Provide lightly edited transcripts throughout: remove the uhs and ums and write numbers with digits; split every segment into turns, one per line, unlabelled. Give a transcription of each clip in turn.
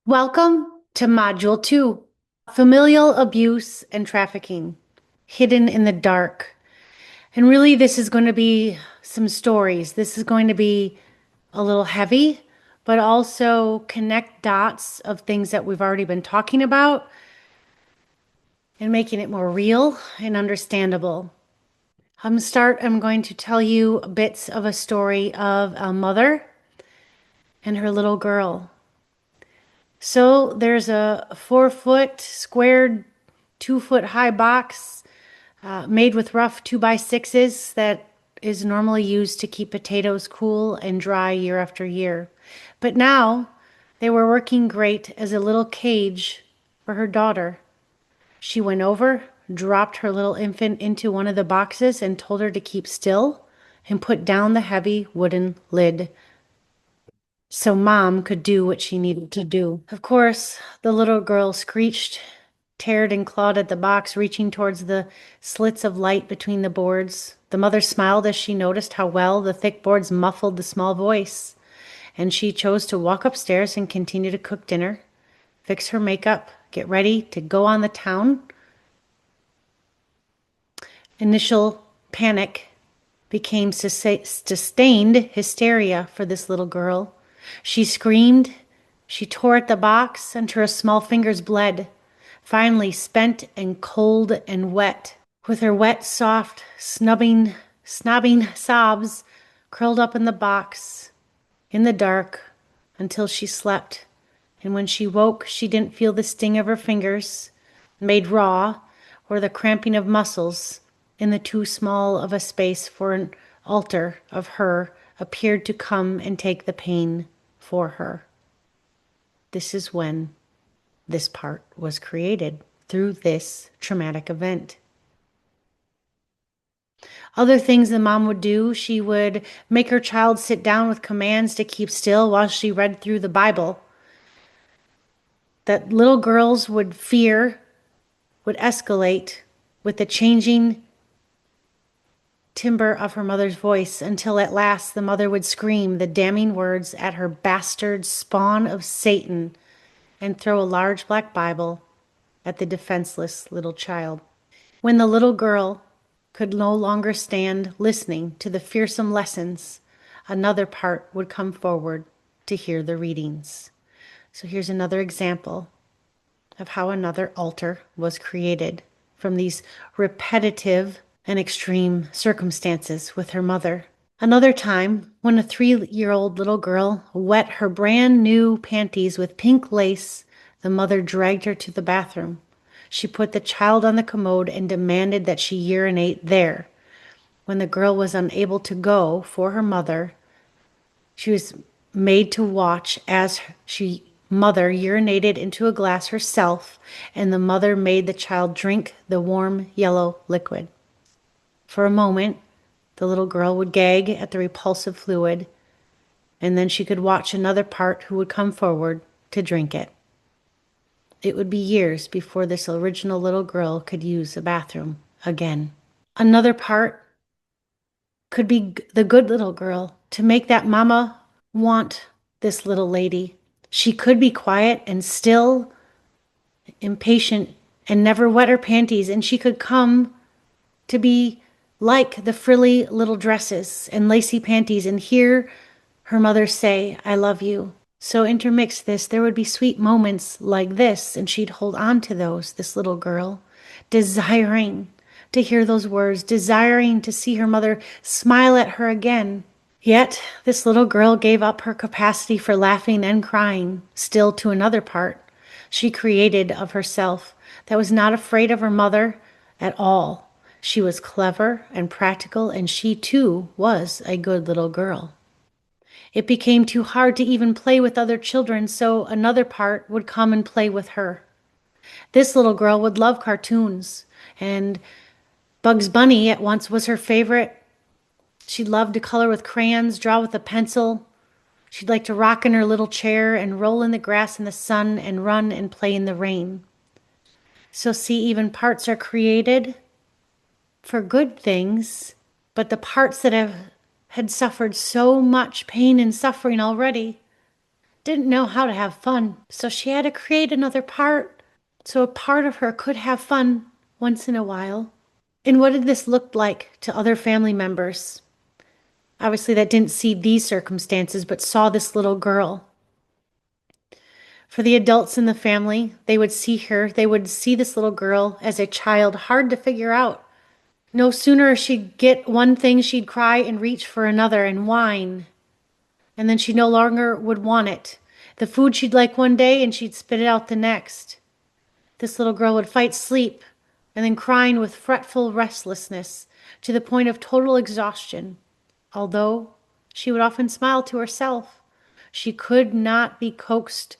Welcome to Module 2, Familial Abuse and Trafficking, Hidden in the Dark. And really, this is going to be some stories. This is going to be a little heavy, but also connect dots of things that we've already been talking about and making it more real and understandable. I'm going to tell you bits of a story of a mother and her little girl. So there's a 4-foot squared, 2-foot high box made with rough 2x6s that is normally used to keep potatoes cool and dry year after year. But now they were working great as a little cage for her daughter. She went over, dropped her little infant into one of the boxes and told her to keep still and put down the heavy wooden lid so Mom could do what she needed to do. Of course, the little girl screeched, teared and clawed at the box, reaching towards the slits of light between the boards. The mother smiled as she noticed how well the thick boards muffled the small voice, and she chose to walk upstairs and continue to cook dinner, fix her makeup, get ready to go on the town. Initial panic became sustained hysteria for this little girl. She screamed. She tore at the box until her small fingers bled. Finally, spent and cold and wet, with her wet, soft, snobbing sobs curled up in the box in the dark until she slept. And when she woke, she didn't feel the sting of her fingers, made raw, or the cramping of muscles in the too small of a space for an altar of her appeared to come and take the pain for her. This is when this part was created, through this traumatic event. Other things the mom would do, she would make her child sit down with commands to keep still while she read through the Bible. That little girls would fear would escalate with the changing timbre of her mother's voice until at last the mother would scream the damning words at her bastard spawn of Satan and throw a large black Bible at the defenseless little child. When the little girl could no longer stand listening to the fearsome lessons, another part would come forward to hear the readings. So here's another example of how another altar was created from these repetitive and extreme circumstances with her mother. Another time, when a 3-year-old little girl wet her brand new panties with pink lace, the mother dragged her to the bathroom. She put the child on the commode and demanded that she urinate there. When the girl was unable to go for her mother, she was made to watch as mother urinated into a glass herself, and the mother made the child drink the warm yellow liquid. For a moment, the little girl would gag at the repulsive fluid, and then she could watch another part who would come forward to drink it. It would be years before this original little girl could use a bathroom again. Another part could be the good little girl, to make that mama want this little lady. She could be quiet and still, impatient, and never wet her panties, and she could come to be like the frilly little dresses and lacy panties and hear her mother say, "I love you." So intermix this, there would be sweet moments like this, and she'd hold on to those, this little girl, desiring to hear those words, desiring to see her mother smile at her again. Yet this little girl gave up her capacity for laughing and crying, still to another part she created of herself that was not afraid of her mother at all. She was clever and practical, and she too was a good little girl. It became too hard to even play with other children, so another part would come and play with her. This little girl would love cartoons, and Bugs Bunny at once was her favorite. She loved to color with crayons, draw with a pencil. She'd like to rock in her little chair and roll in the grass in the sun and run and play in the rain. So see, even parts are created for good things, but the parts that had suffered so much pain and suffering already, didn't know how to have fun, so she had to create another part so a part of her could have fun once in a while. And what did this look like to other family members? Obviously, that didn't see these circumstances, but saw this little girl. For the adults in the family, they would see her, they would see this little girl as a child hard to figure out. No sooner she'd get one thing, she'd cry and reach for another and whine. And then she no longer would want it. The food she'd like one day and she'd spit it out the next. This little girl would fight sleep and then crying with fretful restlessness to the point of total exhaustion. Although she would often smile to herself, she could not be coaxed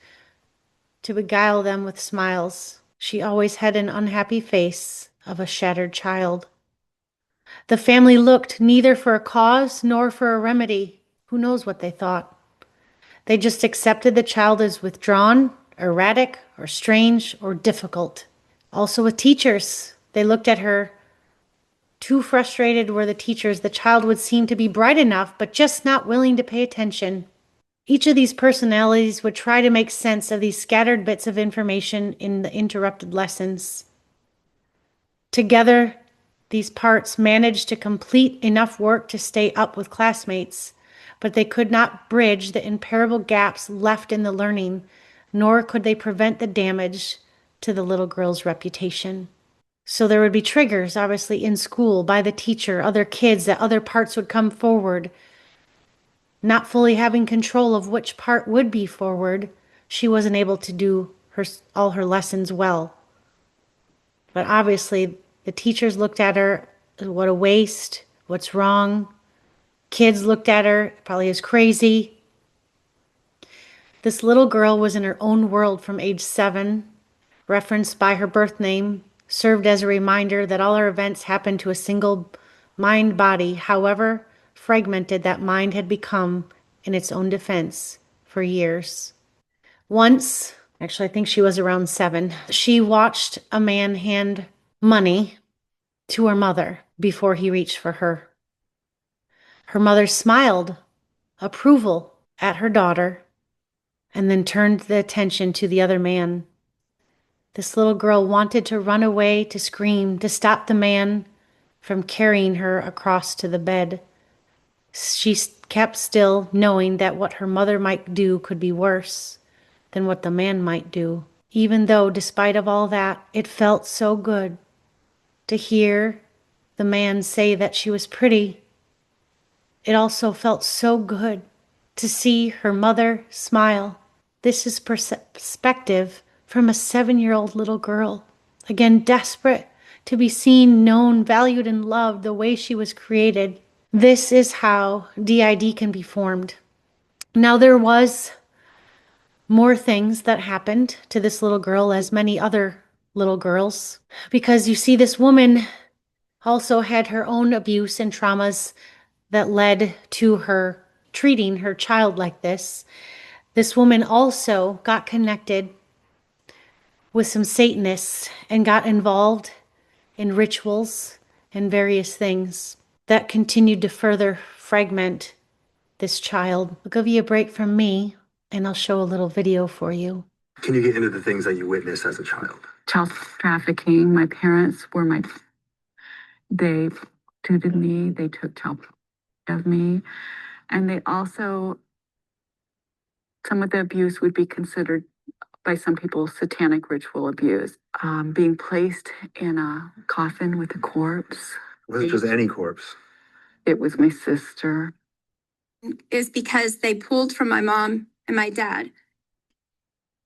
to beguile them with smiles. She always had an unhappy face of a shattered child. The family looked neither for a cause nor for a remedy. Who knows what they thought? They just accepted the child as withdrawn, erratic, or strange, or difficult. Also with teachers, they looked at her. Too frustrated were the teachers. The child would seem to be bright enough, but just not willing to pay attention. Each of these personalities would try to make sense of these scattered bits of information in the interrupted lessons. Together, these parts managed to complete enough work to stay up with classmates, but they could not bridge the imperishable gaps left in the learning, nor could they prevent the damage to the little girl's reputation. So there would be triggers, obviously, in school, by the teacher, other kids, that other parts would come forward. Not fully having control of which part would be forward, she wasn't able to do all her lessons well. But obviously, the teachers looked at her, what a waste, what's wrong. Kids looked at her, probably as crazy. This little girl was in her own world from age 7, referenced by her birth name, served as a reminder that all her events happened to a single mind body, however fragmented that mind had become in its own defense for years. Once, actually, I think she was around 7, she watched a man hand money to her mother before he reached for her. Her mother smiled approval at her daughter and then turned the attention to the other man. This little girl wanted to run away, to scream, to stop the man from carrying her across to the bed. She kept still, knowing that what her mother might do could be worse than what the man might do. Even though, despite of all that, it felt so good to hear the man say that she was pretty. It also felt so good to see her mother smile. This is perspective from a 7-year-old little girl. Again, desperate to be seen, known, valued, and loved the way she was created. This is how DID can be formed. Now, there was more things that happened to this little girl, as many other little girls, because you see, this woman also had her own abuse and traumas that led to her treating her child like this. This woman also got connected with some Satanists and got involved in rituals and various things that continued to further fragment this child. I'll give you a break from me and I'll show a little video for you.
Can you get into the things that you witnessed as a child?
Child trafficking. My parents were they tutored me, they took child of me, and they also, some of the abuse would be considered by some people satanic ritual abuse. Being placed in a coffin with a corpse.
Was it just any corpse?
It was my sister.
Is because they pulled from my mom and my dad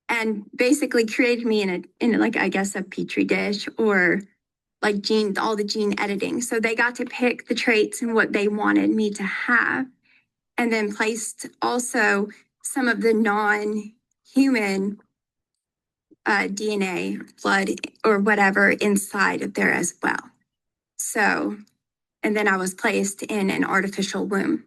and basically created me in like, I guess, a petri dish, or like all the gene editing. So they got to pick the traits and what they wanted me to have, and then placed also some of the non-human DNA, blood, or whatever inside of there as well. So, and then I was placed in an artificial womb.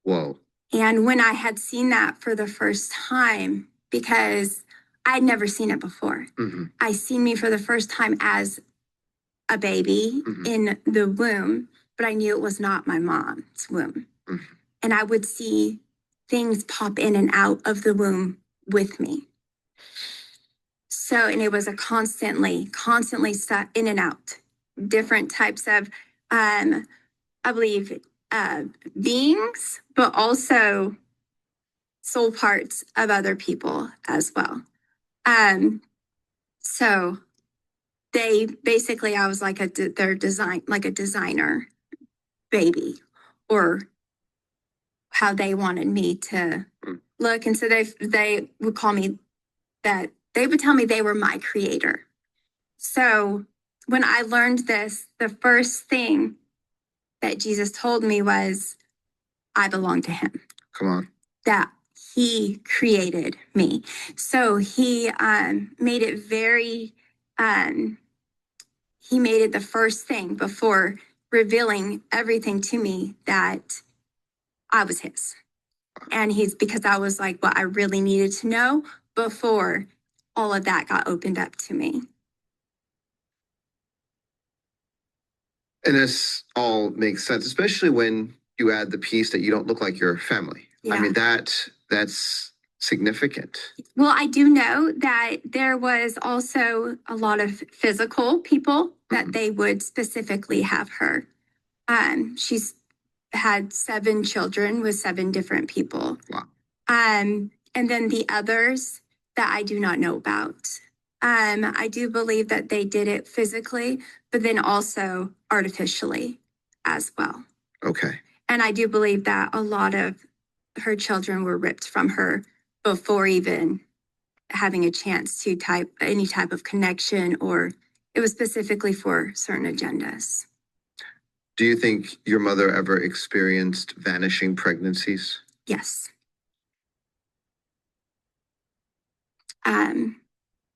Whoa.
And when I had seen that for the first time, because I'd never seen it before, I seen me for the first time as a baby in the womb, but I knew it was not my mom's womb. And I would see things pop in and out of the womb with me. So, and it was a constantly stuck in and out, different types of, I believe, beings, but also soul parts of other people as well. So they basically, I was like their design, like a designer baby, or how they wanted me to look. And so they would call me that, they would tell me they were my creator. So when I learned this, the first thing that Jesus told me was, I belong to him.
Come on.
That he created me. So he made it very, he made it the first thing before revealing everything to me that I was his. And because that was like what I really needed to know before all of that got opened up to me.
And this all makes sense, especially when you add the piece that you don't look like your family.
Yeah.
I mean, that's significant.
Well, I do know that there was also a lot of physical people that they would specifically have her. She's had 7 children with 7 different people.
Wow.
And then the others that I do not know about. I do believe that they did it physically, but then also artificially as well.
Okay.
And I do believe that a lot of her children were ripped from her before even having a chance to type any type of connection, or it was specifically for certain agendas.
Do you think your mother ever experienced vanishing pregnancies?
Yes.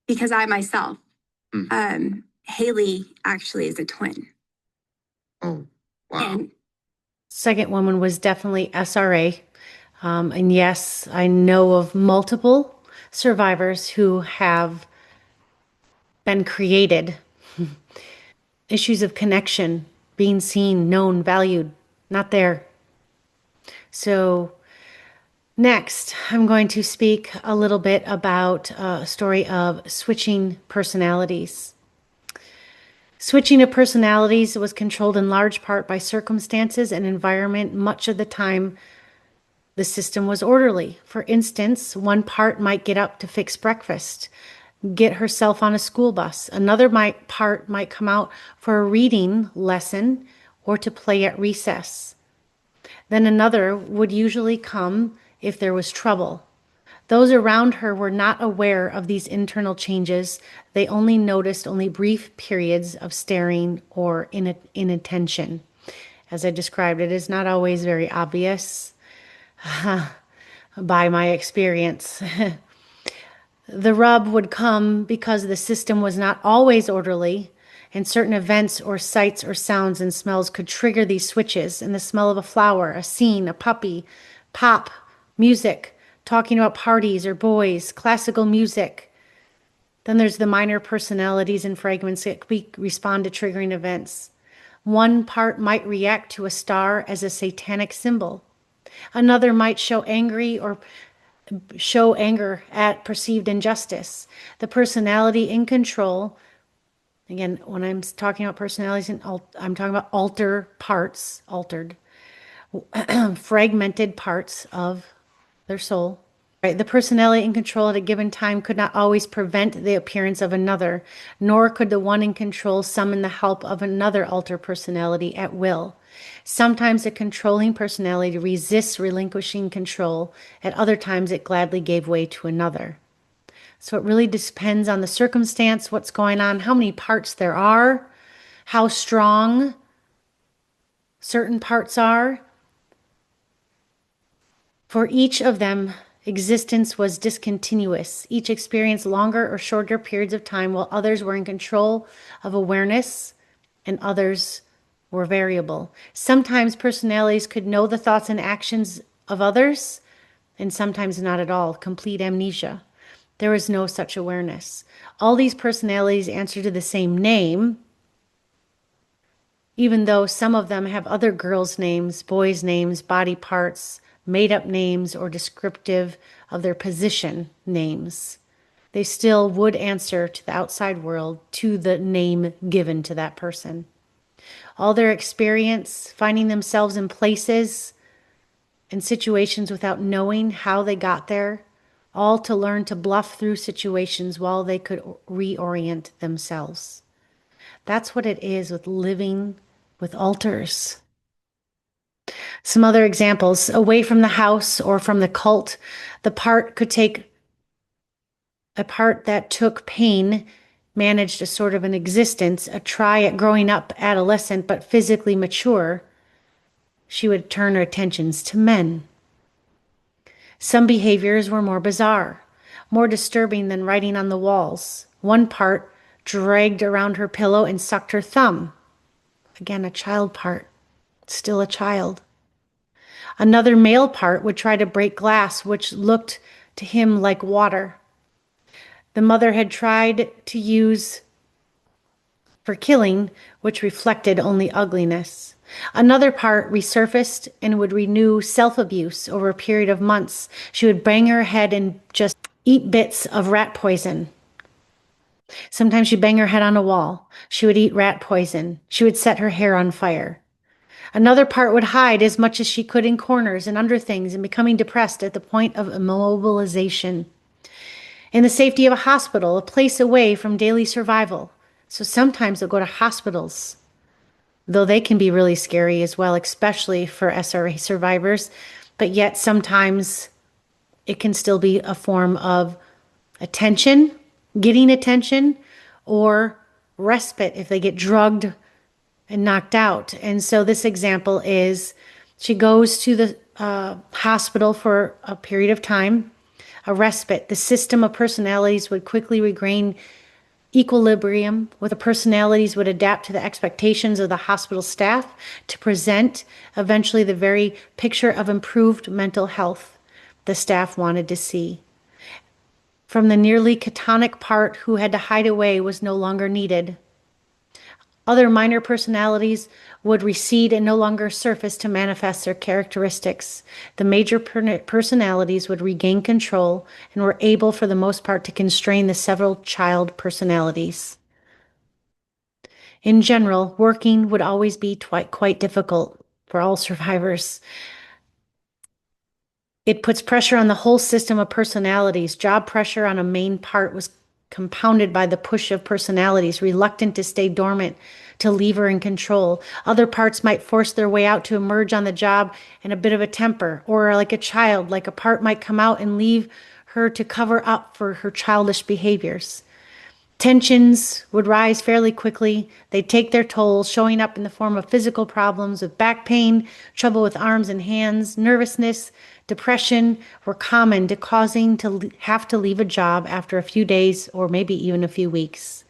Because I myself, Haley actually is a twin.
Oh, wow.
And
Second woman was definitely SRA. And yes, I know of multiple survivors who have been created. Issues of connection, being seen, known, valued, not there. So next, I'm going to speak a little bit about a story of switching personalities. Switching of personalities was controlled in large part by circumstances and environment. Much of the time, the system was orderly. For instance, one part might get up to fix breakfast, get herself on a school bus. Another part might come out for a reading lesson or to play at recess. Then another would usually come if there was trouble. Those around her were not aware of these internal changes. They only noticed brief periods of staring or inattention. As I described, it is not always very obvious by my experience. The rub would come because the system was not always orderly, and certain events or sights or sounds and smells could trigger these switches. And the smell of a flower, a scene, a puppy, pop, music, talking about parties or boys, classical music. Then there's the minor personalities and fragments that respond to triggering events. One part might react to a star as a satanic symbol. Another might show anger at perceived injustice. The personality in control, again, when I'm talking about personalities, I'm talking about altered, fragmented parts of their soul. Right, the personality in control at a given time could not always prevent the appearance of another, nor could the one in control summon the help of another altered personality at will. Sometimes a controlling personality resists relinquishing control. At other times, it gladly gave way to another. So it really depends on the circumstance, what's going on, how many parts there are, how strong certain parts are. For each of them, existence was discontinuous. Each experienced longer or shorter periods of time, while others were in control of awareness and others were variable. Sometimes personalities could know the thoughts and actions of others, and sometimes not at all, complete amnesia. There is no such awareness. All these personalities answer to the same name, even though some of them have other girls' names, boys' names, body parts, made-up names or descriptive of their position names. They still would answer to the outside world to the name given to that person. All their experience, finding themselves in places and situations without knowing how they got there, all to learn to bluff through situations while they could reorient themselves. That's what it is with living with alters. Some other examples: away from the house or from the cult, the part could take a part that took pain, managed a sort of an existence, a try at growing up adolescent but physically mature. She would turn her attentions to men. Some behaviors were more bizarre, more disturbing than writing on the walls. One part dragged around her pillow and sucked her thumb. Again, a child part, still a child. Another male part would try to break glass, which looked to him like water. The mother had tried to use for killing, which reflected only ugliness. Another part resurfaced and would renew self-abuse over a period of months. She would bang her head and just eat bits of rat poison. Sometimes she'd bang her head on a wall. She would eat rat poison. She would set her hair on fire. Another part would hide as much as she could in corners and under things, and becoming depressed at the point of immobilization. In the safety of a hospital, a place away from daily survival. So sometimes they'll go to hospitals, though they can be really scary as well, especially for SRA survivors. But yet sometimes it can still be a form of attention, getting attention, or respite if they get drugged and knocked out. And so this example is she goes to the hospital for a period of time, a respite. The system of personalities would quickly regain equilibrium, where the personalities would adapt to the expectations of the hospital staff to present eventually the very picture of improved mental health the staff wanted to see. From the nearly catonic part who had to hide away was no longer needed. Other minor personalities would recede and no longer surface to manifest their characteristics. The major personalities would regain control and were able, for the most part, to constrain the several child personalities. In general, working would always be quite difficult for all survivors. It puts pressure on the whole system of personalities. Job pressure on a main part was compounded by the push of personalities, reluctant to stay dormant, to leave her in control. Other parts might force their way out to emerge on the job in a bit of a temper, or like a child, like a part might come out and leave her to cover up for her childish behaviors. Tensions would rise fairly quickly. They'd take their toll, showing up in the form of physical problems with back pain, trouble with arms and hands, nervousness, depression were common to causing to have to leave a job after a few days or maybe even a few weeks.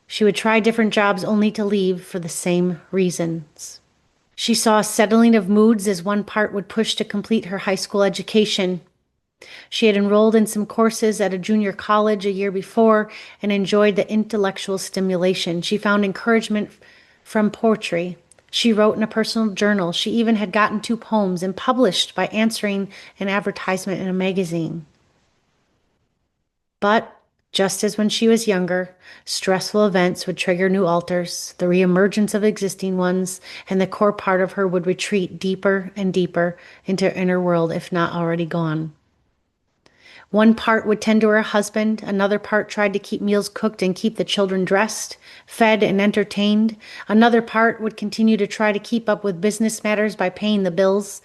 She would try different jobs only to leave for the same reasons. She saw a settling of moods as one part would push to complete her high school education. She had enrolled in some courses at a junior college a year before and enjoyed the intellectual stimulation. She found encouragement from poetry. She wrote in a personal journal. She even had gotten 2 poems and published by answering an advertisement in a magazine. But just as when she was younger, stressful events would trigger new alters, the reemergence of existing ones, and the core part of her would retreat deeper and deeper into her inner world, if not already gone. One part would tend to her husband. Another part tried to keep meals cooked and keep the children dressed, fed, and entertained. Another part would continue to try to keep up with business matters by paying the bills,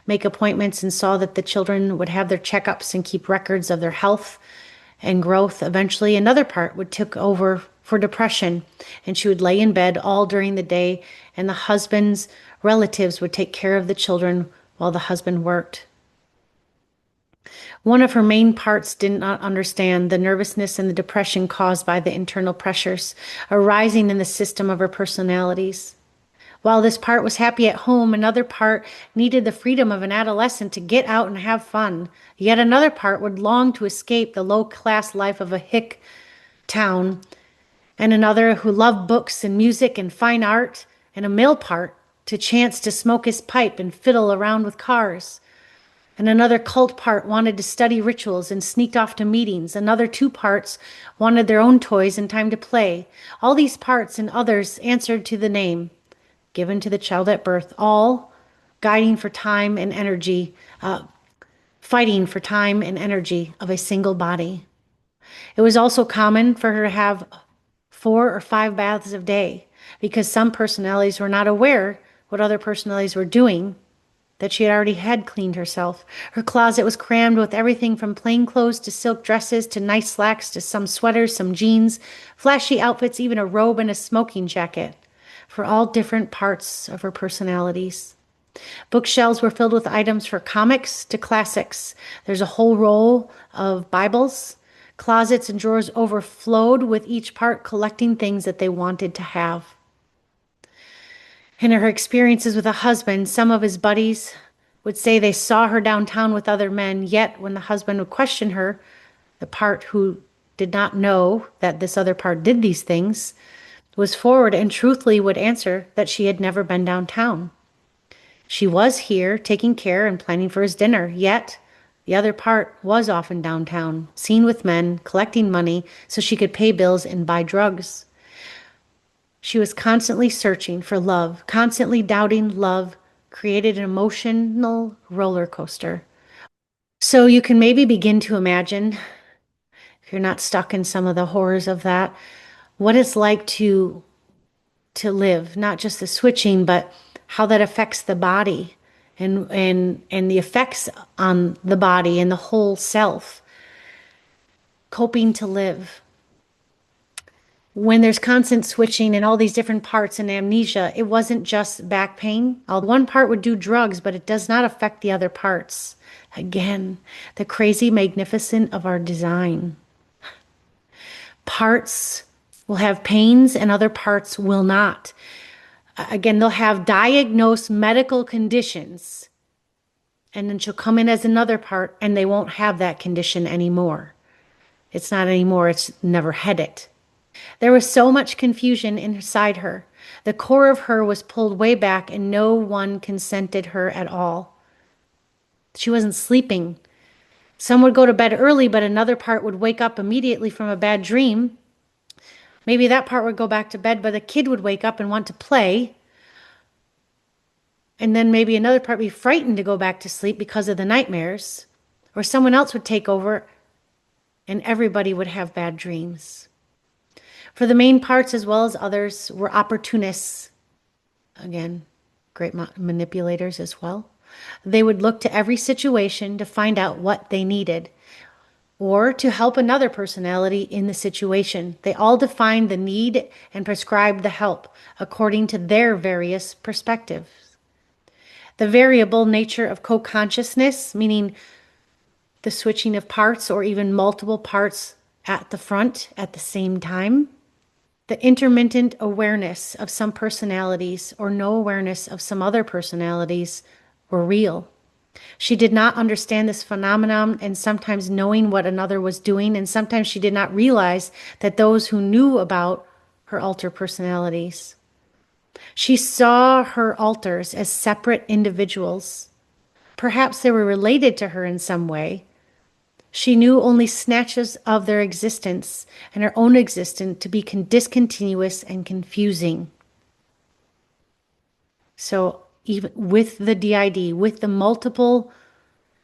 make appointments, and saw that the children would have their checkups and keep records of their health and growth. Eventually, another part would take over for depression, and she would lay in bed all during the day, and the husband's relatives would take care of the children while the husband worked. One of her main parts did not understand the nervousness and the depression caused by the internal pressures arising in the system of her personalities. While this part was happy at home, another part needed the freedom of an adolescent to get out and have fun. Yet another part would long to escape the low-class life of a hick town, and another who loved books and music and fine art, and a male part to chance to smoke his pipe and fiddle around with cars. And another cult part wanted to study rituals and sneaked off to meetings. Another 2 parts wanted their own toys and time to play. All these parts and others answered to the name given to the child at birth, all guiding for time and energy, fighting for time and energy of a single body. It was also common for her to have 4 or 5 baths a day because some personalities were not aware what other personalities were doing, that she had already had cleaned herself. Her closet was crammed with everything from plain clothes to silk dresses to nice slacks to some sweaters, some jeans, flashy outfits, even a robe and a smoking jacket for all different parts of her personalities. Bookshelves were filled with items for comics to classics. There's a whole roll of Bibles. Closets and drawers overflowed with each part collecting things that they wanted to have. In her experiences with a husband, some of his buddies would say they saw her downtown with other men, yet when the husband would question her, the part who did not know that this other part did these things was forward and truthfully would answer that she had never been downtown. She was here taking care and planning for his dinner, yet the other part was often downtown, seen with men, collecting money so she could pay bills and buy drugs. She was constantly searching for love, constantly doubting love, created an emotional roller coaster. So you can maybe begin to imagine, if you're not stuck in some of the horrors of that, what it's like to live, not just the switching, but how that affects the body and the effects on the body and the whole self. Coping to live. When there's constant switching and all these different parts and amnesia, it wasn't just back pain. One part would do drugs, but it does not affect the other parts. Again, the crazy magnificent of our design. Parts will have pains and other parts will not. Again, they'll have diagnosed medical conditions, and then she'll come in as another part and they won't have that condition anymore. It's not anymore, it's never had it. There was so much confusion inside her. The core of her was pulled way back and no one consented her at all. She wasn't sleeping. Some would go to bed early, but another part would wake up immediately from a bad dream. Maybe that part would go back to bed, but a kid would wake up and want to play. And then maybe another part would be frightened to go back to sleep because of the nightmares. Or someone else would take over and everybody would have bad dreams. For the main parts as well as others were opportunists. Again, great manipulators as well. They would look to every situation to find out what they needed or to help another personality in the situation. They all defined the need and prescribed the help according to their various perspectives. The variable nature of co-consciousness, meaning the switching of parts or even multiple parts at the front at the same time. The intermittent awareness of some personalities or no awareness of some other personalities were real. She did not understand this phenomenon, and sometimes knowing what another was doing, and sometimes she did not realize that those who knew about her alter personalities. She saw her alters as separate individuals. Perhaps they were related to her in some way. She knew only snatches of their existence and her own existence to be discontinuous and confusing. So even with the DID, with the multiple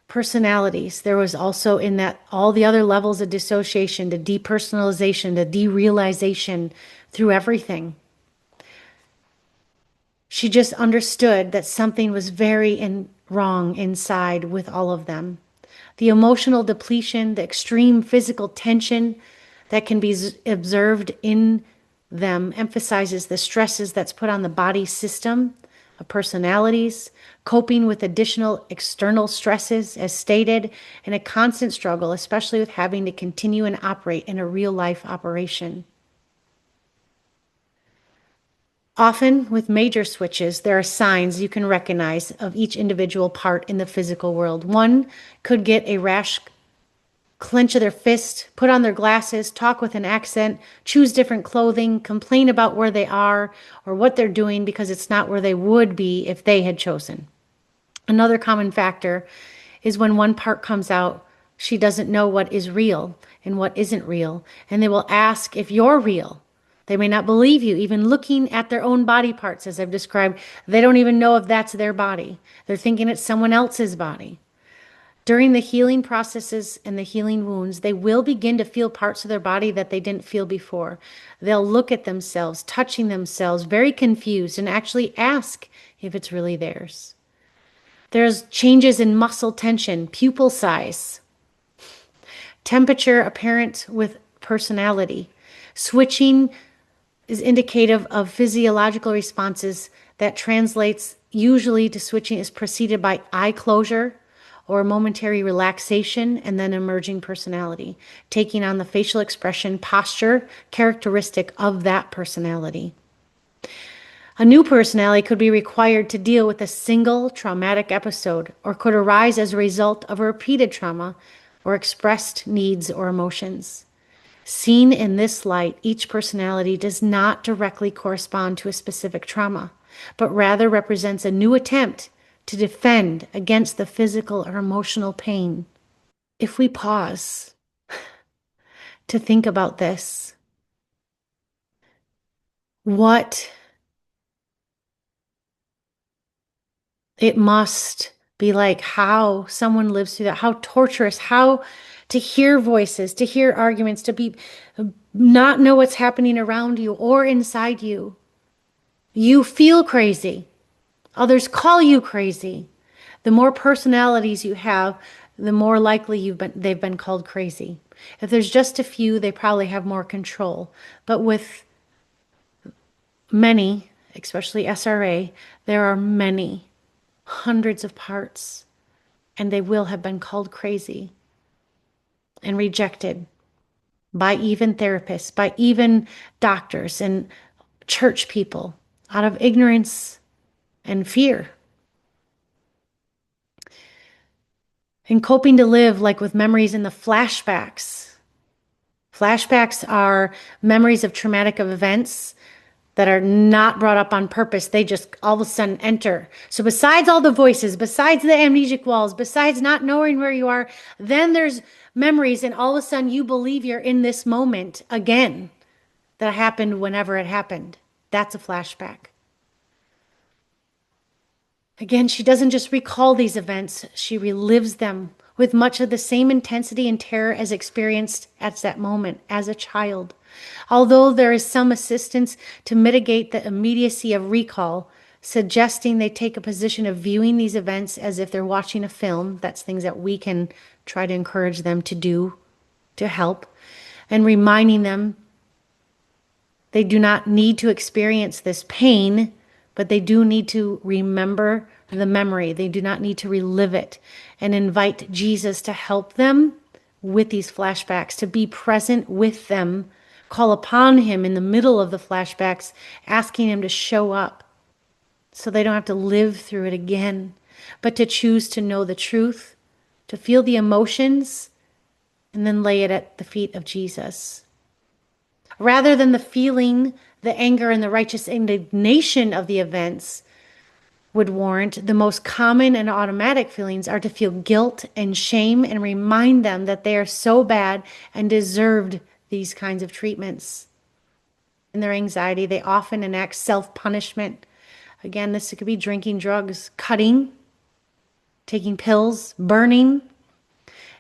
personalities, there was also in that all the other levels of dissociation, the depersonalization, the derealization through everything. She just understood that something was very wrong inside with all of them. The emotional depletion, the extreme physical tension that can be observed in them emphasizes the stresses that's put on the body system of personalities, coping with additional external stresses as stated, and a constant struggle, especially with having to continue and operate in a real life operation. Often with major switches, there are signs you can recognize of each individual part in the physical world. One could get a rash clench their fist, put on their glasses, talk with an accent, choose different clothing, complain about where they are or what they're doing because it's not where they would be if they had chosen. Another common factor is when one part comes out, she doesn't know what is real and what isn't real, and they will ask if you're real. They may not believe you, even looking at their own body parts, as I've described. They don't even know if that's their body. They're thinking it's someone else's body. During the healing processes and the healing wounds, they will begin to feel parts of their body that they didn't feel before. They'll look at themselves, touching themselves, very confused, and actually ask if it's really theirs. There's changes in muscle tension, pupil size, temperature apparent with personality. Switching is indicative of physiological responses that translates usually to switching is preceded by eye closure or momentary relaxation and then emerging personality, taking on the facial expression, posture, characteristic of that personality. A new personality could be required to deal with a single traumatic episode or could arise as a result of a repeated trauma or expressed needs or emotions. Seen in this light, each personality does not directly correspond to a specific trauma, but rather represents a new attempt to defend against the physical or emotional pain. If we pause to think about this, what it must be like, how someone lives through that, how torturous, how to hear voices, to hear arguments, to be not know what's happening around you or inside you. You feel crazy. Others call you crazy. The more personalities you have, the more likely they've been called crazy. If there's just a few, they probably have more control. But with many, especially SRA, there are many, hundreds of parts, and they will have been called crazy and rejected by even therapists, by even doctors and church people out of ignorance and fear. And coping to live like with memories in the flashbacks. Flashbacks are memories of traumatic events that are not brought up on purpose. They just all of a sudden enter. So besides all the voices, besides the amnesic walls, besides not knowing where you are, then there's memories and all of a sudden you believe you're in this moment again that happened whenever it happened. That's a flashback. Again, she doesn't just recall these events, she relives them with much of the same intensity and terror as experienced at that moment as a child. Although there is some assistance to mitigate the immediacy of recall, suggesting they take a position of viewing these events as if they're watching a film. That's things that we can try to encourage them to do to help, and reminding them they do not need to experience this pain, but they do need to remember the memory. They do not need to relive it, and invite Jesus to help them with these flashbacks, to be present with them, call upon him in the middle of the flashbacks, asking him to show up so they don't have to live through it again, but to choose to know the truth, to feel the emotions, and then lay it at the feet of Jesus. Rather than the feeling, the anger, and the righteous indignation of the events would warrant, the most common and automatic feelings are to feel guilt and shame and remind them that they are so bad and deserved these kinds of treatments. In their anxiety, they often enact self-punishment. Again, this could be drinking drugs, cutting, taking pills, burning,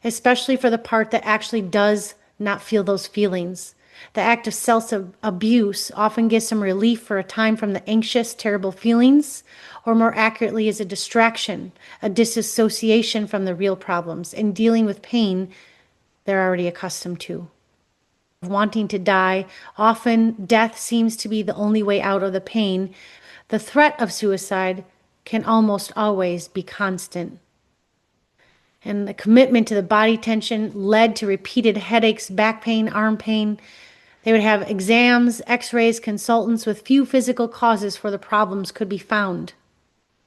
especially for the part that actually does not feel those feelings. The act of self-abuse often gives some relief for a time from the anxious, terrible feelings, or more accurately is a distraction, a disassociation from the real problems, and dealing with pain they're already accustomed to. Wanting to die, often death seems to be the only way out of the pain. The threat of suicide can almost always be constant. And the commitment to the body tension led to repeated headaches, back pain, arm pain. They would have exams, x-rays, consultants with few physical causes for the problems could be found.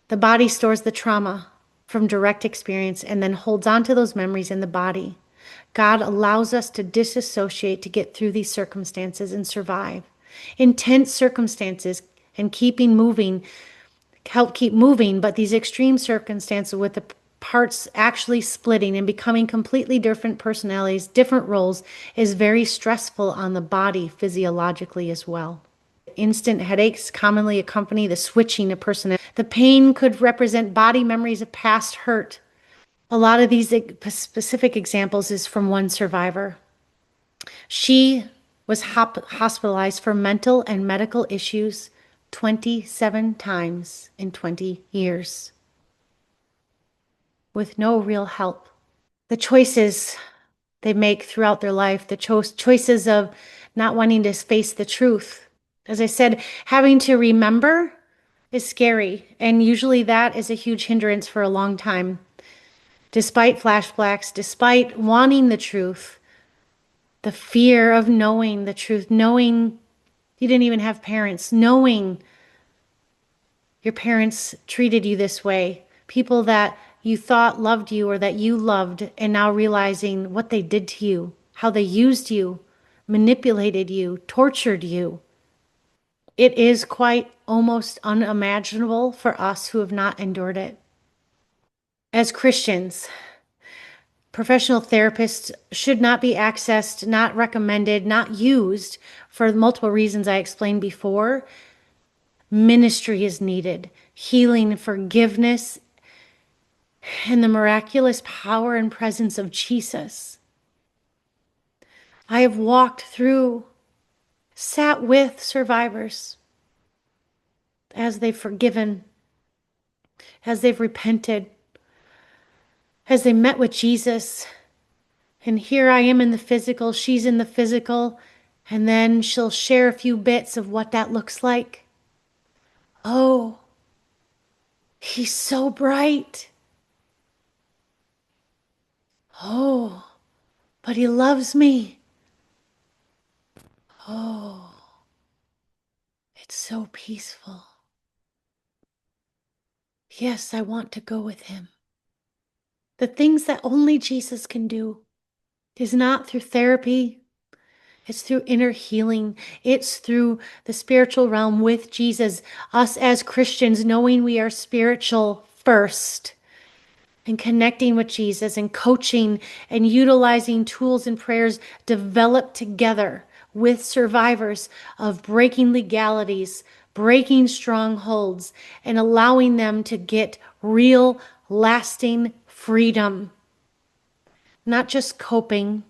The body stores the trauma from direct experience and then holds on to those memories in the body. God allows us to disassociate to get through these circumstances and survive. Intense circumstances and keeping moving help keep moving, but these extreme circumstances with the parts actually splitting and becoming completely different personalities, different roles, is very stressful on the body physiologically as well. Instant headaches commonly accompany the switching of personality. The pain could represent body memories of past hurt. A lot of these specific examples is from one survivor. She was hospitalized for mental and medical issues 27 times in 20 years with no real help. The choices they make throughout their life, the choices of not wanting to face the truth. As I said, having to remember is scary, and usually that is a huge hindrance for a long time. Despite flashbacks, despite wanting the truth, the fear of knowing the truth, knowing you didn't even have parents, knowing your parents treated you this way, people that you thought loved you or that you loved, and now realizing what they did to you, how they used you, manipulated you, tortured you. It is quite almost unimaginable for us who have not endured it. As Christians, professional therapists should not be accessed, not recommended, not used for multiple reasons I explained before. Ministry is needed, healing, forgiveness, and the miraculous power and presence of Jesus. I have walked through, sat with survivors as they've forgiven, as they've repented, as they met with Jesus. And here I am in the physical, she's in the physical, and then she'll share a few bits of what that looks like. Oh, he's so bright. Oh, but he loves me. Oh, it's so peaceful. Yes, I want to go with him. The things that only Jesus can do is not through therapy. It's through inner healing. It's through the spiritual realm with Jesus. Us as Christians, knowing we are spiritual first and connecting with Jesus and coaching and utilizing tools and prayers developed together with survivors of breaking legalities, breaking strongholds, and allowing them to get real, lasting freedom. Not just coping,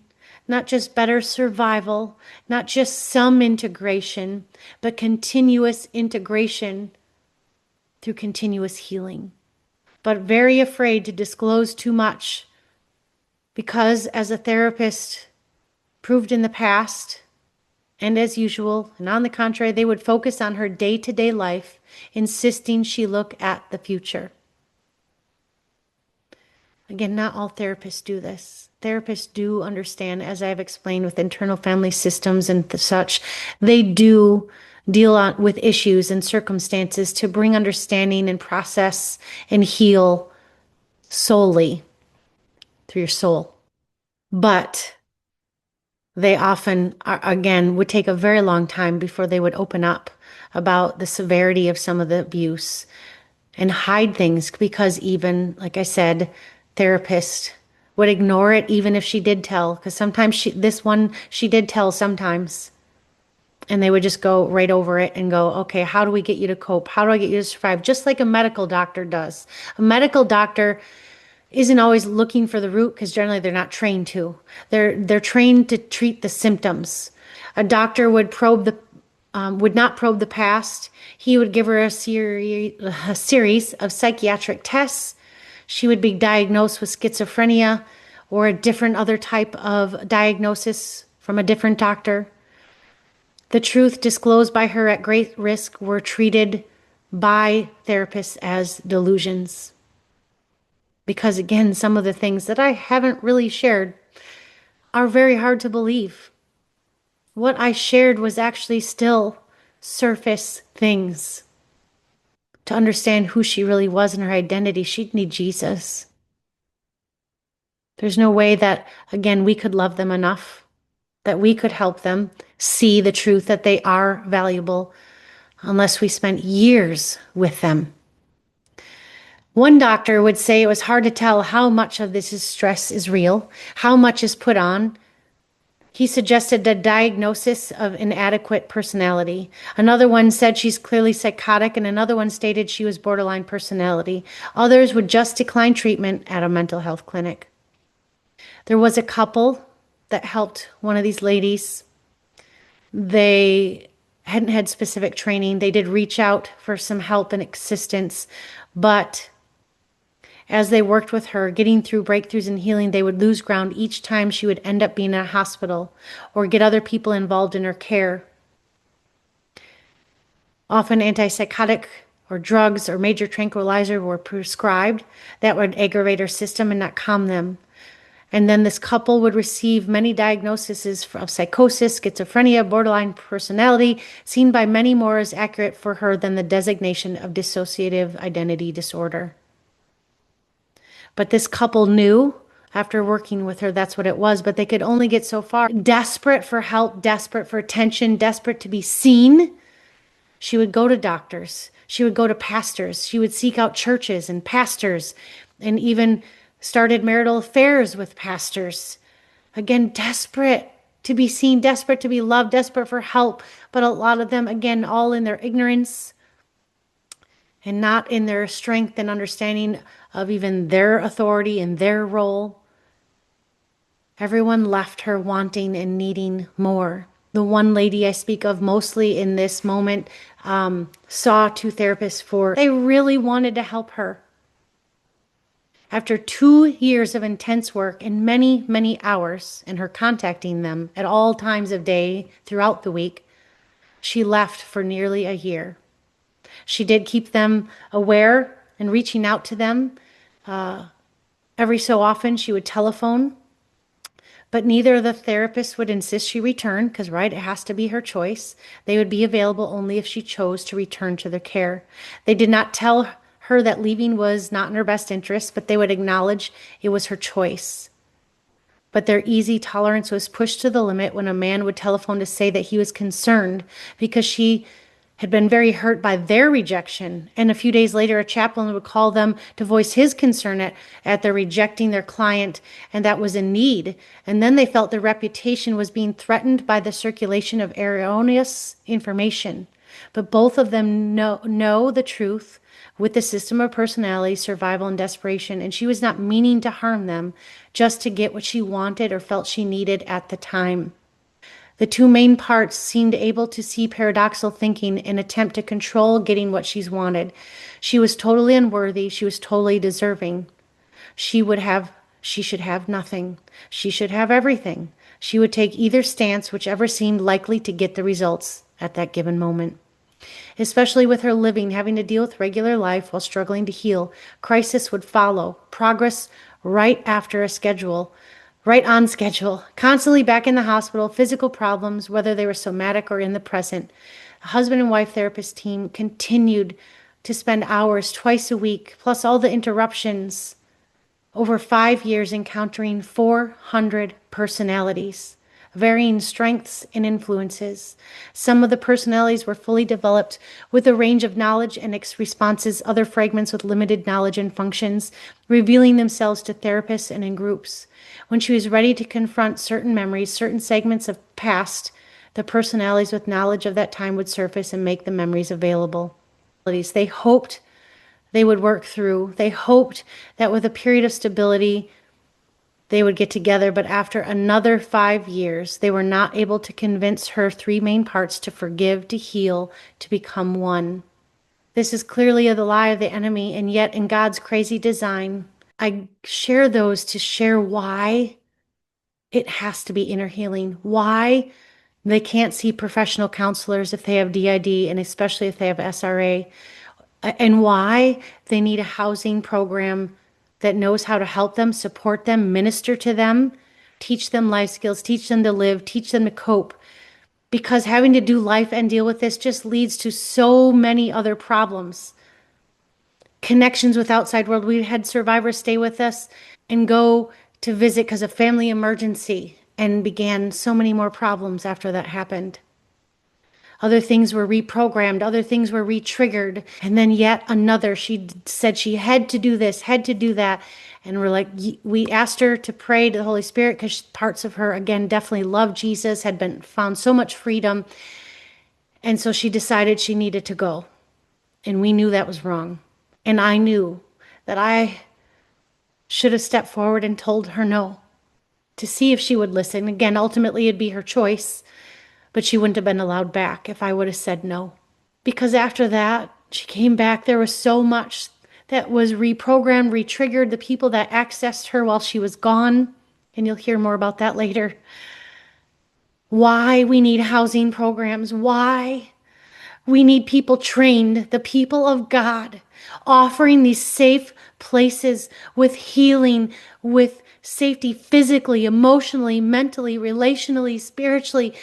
not just better survival, not just some integration, but continuous integration through continuous healing. But very afraid to disclose too much because, as a therapist proved in the past, and as usual, and on the contrary, they would focus on her day-to-day life, insisting she look at the future. Again, not all therapists do this. Therapists do understand, as I've explained with internal family systems and such, they do deal with issues and circumstances to bring understanding and process and heal solely through your soul. But they often, again, would take a very long time before they would open up about the severity of some of the abuse and hide things because even, like I said, therapists would ignore it even if she did tell, because sometimes she did tell sometimes. And they would just go right over it and go, okay, how do we get you to cope? How do I get you to survive? Just like a medical doctor does. A medical doctor isn't always looking for the root because generally they're not trained to. They're trained to treat the symptoms. A doctor would not probe the past. He would give her a series of psychiatric tests. She would be diagnosed with schizophrenia or a different other type of diagnosis from a different doctor. The truth disclosed by her at great risk were treated by therapists as delusions. Because again, some of the things that I haven't really shared are very hard to believe. What I shared was actually still surface things. To understand who she really was and her identity, she'd need Jesus. There's no way that, again, we could love them enough, that we could help them see the truth that they are valuable unless we spent years with them. One doctor would say it was hard to tell how much of this stress is real, how much is put on. He suggested a diagnosis of inadequate personality. Another one said she's clearly psychotic, and another one stated she was borderline personality. Others would just decline treatment at a mental health clinic. There was a couple that helped one of these ladies. They hadn't had specific training. They did reach out for some help and assistance, but as they worked with her, getting through breakthroughs and healing, they would lose ground each time she would end up being in a hospital or get other people involved in her care. Often antipsychotic or drugs or major tranquilizer were prescribed that would aggravate her system and not calm them. And then this couple would receive many diagnoses of psychosis, schizophrenia, borderline personality, seen by many more as accurate for her than the designation of dissociative identity disorder. But this couple knew after working with her that's what it was, but they could only get so far. Desperate for help, desperate for attention, desperate to be seen, she would go to doctors. She would go to pastors. She would seek out churches and pastors and even started marital affairs with pastors. Again, desperate to be seen, desperate to be loved, desperate for help. But a lot of them, again, all in their ignorance and not in their strength and understanding of even their authority and their role. Everyone left her wanting and needing more. The one lady I speak of mostly in this moment saw two therapists they really wanted to help her. After 2 years of intense work and many, many hours, and her contacting them at all times of day throughout the week, she left for nearly a year. She did keep them aware and reaching out to them. Every so often she would telephone, but neither of the therapists would insist she return because, right, it has to be her choice. They would be available only if she chose to return to their care. They did not tell her that leaving was not in her best interest, but they would acknowledge it was her choice. But their easy tolerance was pushed to the limit when a man would telephone to say that he was concerned because she had been very hurt by their rejection. And a few days later, a chaplain would call them to voice his concern at their rejecting their client, and that was in need. And then they felt their reputation was being threatened by the circulation of erroneous information. But both of them know the truth with the system of personality, survival, and desperation, and she was not meaning to harm them just to get what she wanted or felt she needed at the time. The two main parts seemed able to see paradoxical thinking and attempt to control getting what she's wanted. She was totally unworthy. She was totally deserving. She should have nothing. She should have everything. She would take either stance, whichever seemed likely to get the results at that given moment. Especially with her living, having to deal with regular life while struggling to heal, crisis would follow, progress right after a schedule, right on schedule, constantly back in the hospital, physical problems, whether they were somatic or in the present. A husband and wife therapist team continued to spend hours twice a week, plus all the interruptions, over 5 years encountering 400 personalities, varying strengths and influences. Some of the personalities were fully developed with a range of knowledge and responses, other fragments with limited knowledge and functions, revealing themselves to therapists and in groups. When she was ready to confront certain memories, certain segments of past, the personalities with knowledge of that time would surface and make the memories available. They hoped they would work through. They hoped that with a period of stability, they would get together, but after another 5 years, they were not able to convince her three main parts to forgive, to heal, to become one. This is clearly the lie of the enemy, and yet in God's crazy design, I share those to share why it has to be inner healing, why they can't see professional counselors if they have DID, and especially if they have SRA, and why they need a housing program that knows how to help them, support them, minister to them, teach them life skills, teach them to live, teach them to cope. Because having to do life and deal with this just leads to so many other problems. Connections with outside world. We had survivors stay with us and go to visit because of family emergency and began so many more problems after that happened. Other things were reprogrammed, other things were re-triggered, and then yet another. She said she had to do this, had to do that. And we're like, we asked her to pray to the Holy Spirit because parts of her, again, definitely loved Jesus, had been found so much freedom. And so she decided she needed to go. And we knew that was wrong. And I knew that I should have stepped forward and told her no to see if she would listen. Again, ultimately, it'd be her choice. But she wouldn't have been allowed back if I would have said no. Because after that, she came back. There was so much that was reprogrammed, re-triggered, the people that accessed her while she was gone. And you'll hear more about that later. Why we need housing programs. Why we need people trained, the people of God, offering these safe places with healing, with safety physically, emotionally, mentally, relationally, spiritually,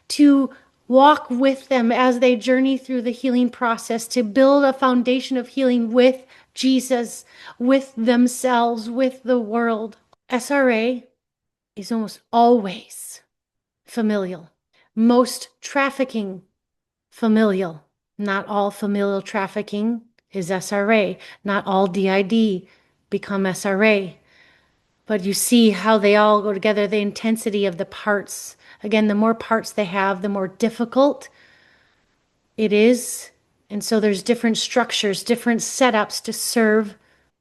to walk with them as they journey through the healing process, to build a foundation of healing with Jesus, with themselves, with the world. SRA is almost always familial. Most trafficking, familial. Not all familial trafficking is SRA. Not all DID become SRA. But you see how they all go together, the intensity of the parts. Again, the more parts they have, the more difficult it is. And so there's different structures, different setups to serve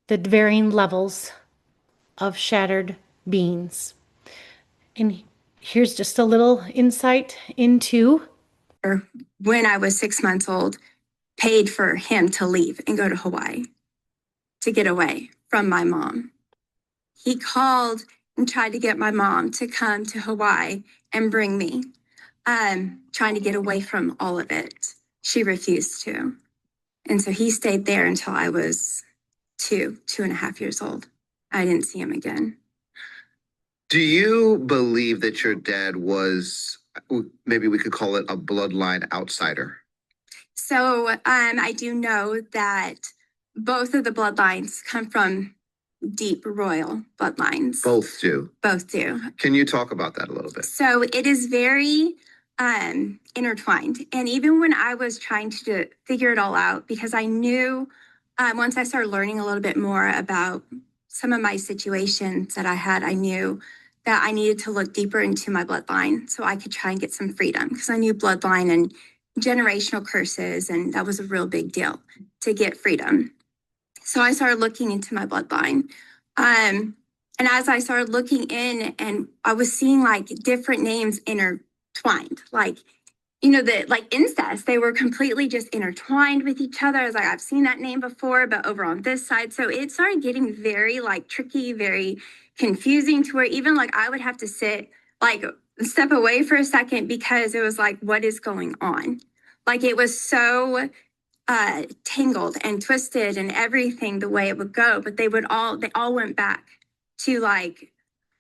the varying levels of shattered beings. And here's just a little insight into
when I was 6 months old, paid for him to leave and go to Hawaii to get away from my mom. He called and tried to get my mom to come to Hawaii and bring me, trying to get away from all of it. She refused to. And so he stayed there until I was 2.5 years old. I didn't see him again.
Do you believe that your dad was, maybe we could call it a bloodline outsider?
So I do know that both of the bloodlines come from deep royal bloodlines.
Both do.
Both do.
Can you talk about that a little bit?
So it is very intertwined. And even when I was trying to figure it all out, because I knew once I started learning a little bit more about some of my situations that I had, I knew that I needed to look deeper into my bloodline so I could try and get some freedom, because I knew bloodline and generational curses, and that was a real big deal to get freedom. So I started looking into my bloodline. And as I started looking in, and I was seeing like different names intertwined, like, you know, that like incest, they were completely just intertwined with each other. I was like, I've seen that name before, but over on this side. So it started getting very like tricky, very confusing, to where even like I would have to step away for a second, because it was like, what is going on? Like it was so tangled and twisted and everything the way it would go. But they all went back to like,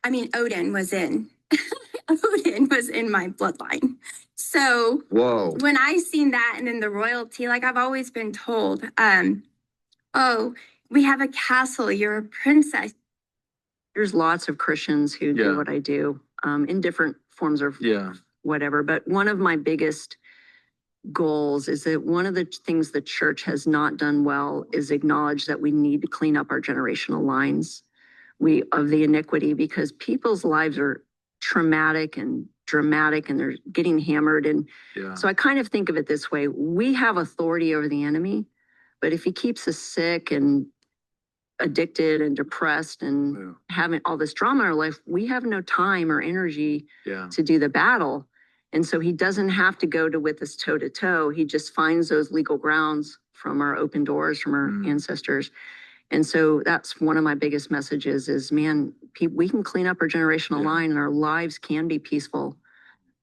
I mean, Odin was in my bloodline. So
Whoa.
When I seen that, and then the royalty, like I've always been told, oh, we have a castle, you're a princess.
There's lots of Christians who do what I do in different forms of whatever. But one of my biggest goals is that one of the things the church has not done well is acknowledge that we need to clean up our generational lines of the iniquity, because people's lives are traumatic and dramatic, and they're getting hammered. And so I kind of think of it this way: we have authority over the enemy, but if he keeps us sick and addicted and depressed and having all this drama in our life, we have no time or energy to do the battle. And so he doesn't have to go with us toe to toe. He just finds those legal grounds from our open doors, from our ancestors. And so that's one of my biggest messages is, man, we can clean up our generational line, and our lives can be peaceful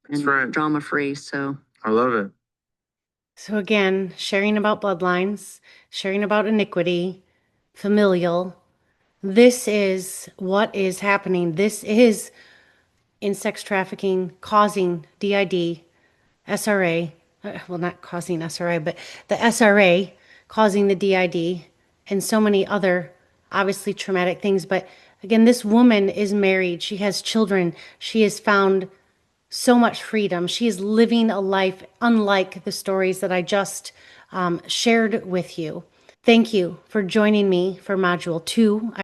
and drama free. So
I love it.
So again, sharing about bloodlines, sharing about iniquity, familial. This is what is happening. This is in sex trafficking, causing DID, SRA, well, not causing SRA, but the SRA causing the DID, and so many other obviously traumatic things. But Again, this woman is married. She has children. She has found so much freedom. She is living a life unlike the stories that I just shared with you. Thank you for joining me for Module 2.